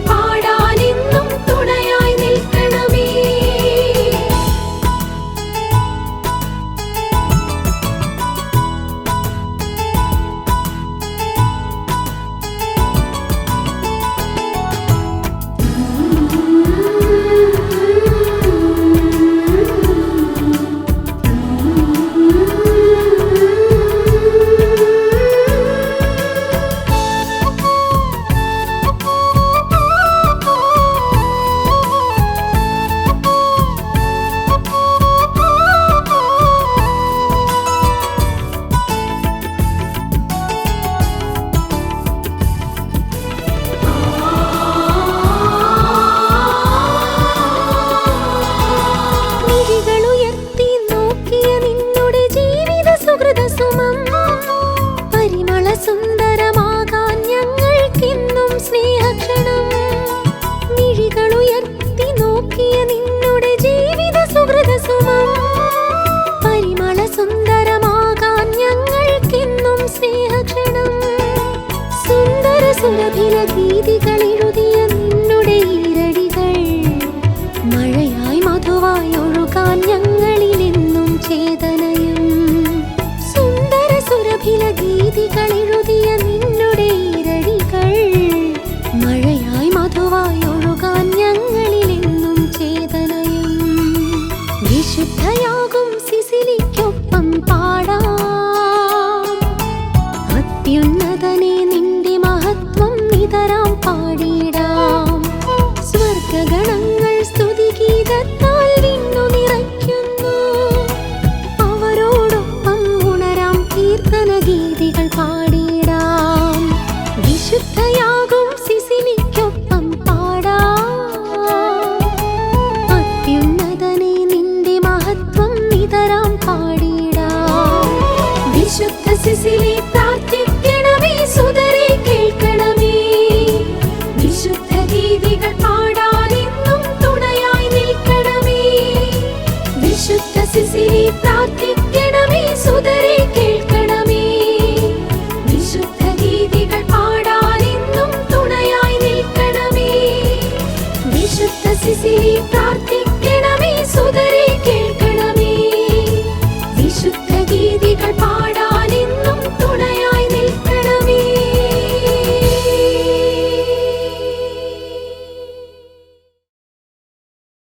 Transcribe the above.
പാടാനെന്നും തുണയായി നിൽക്കണമേ. സുന്ദരമാകാൻ ഞങ്ങൾക്കെന്നും സ്നേഹക്ഷണം. മിഴികളുയർത്തി നോക്കിയ നിന്നുടെ ജീവിത സുഹൃതസുമം പരിമള സുന്ദരമാകാൻ ഞങ്ങൾക്കെന്നും സ്നേഹക്ഷണം. സുന്ദര സുരഭില ഗീതികൾ എഴുതിയ നിന്നുടെ ഈരടികൾ മഴയായി മധുവായി ഒഴുകാൻ ഞങ്ങളിലെന്നും ചേതനയും. സുന്ദര സുരഭില ഗീതികൾ എഴുതിയ നിന്നുടെ ഈരടികൾ മഴയായി മധുവായി ഒഴുകാൻ ഞങ്ങളിലെന്നും ചേതനയും. വിശുദ്ധയാകും സിസിലിക്കൊപ്പം പാടാം, അത്യുന്നതനെ നിന്റെ മഹത്വം നിതരാം പാടിയിടാം. സ്വർഗഗണങ്ങൾ സ്തുതിഗീതത്താൽ വിണ്ണു നിറയ്ക്കുന്നു, അവരോടൊപ്പം ഉണരാം കീർത്തന ഗീതികൾ പാടിയിടാം. വിശുദ്ധയാകും സിസിലിക്കൊപ്പം പാടാം, അത്യുന്നതനെ നിന്റെ മഹത്വം നിതരാം പാടിയിടാം. വിശുദ്ധ സിസിലി പ്രാർത്ഥിക്കണമേ, സുതരെ കേൾക്കണമേ. വിശുദ്ധ ഗീതികൾ പാടാനെന്നും തുണയായി നിൽക്കണമേ. വിശുദ്ധ സിസിലി പ്രാർത്ഥിക്കണമേ, സുതരെ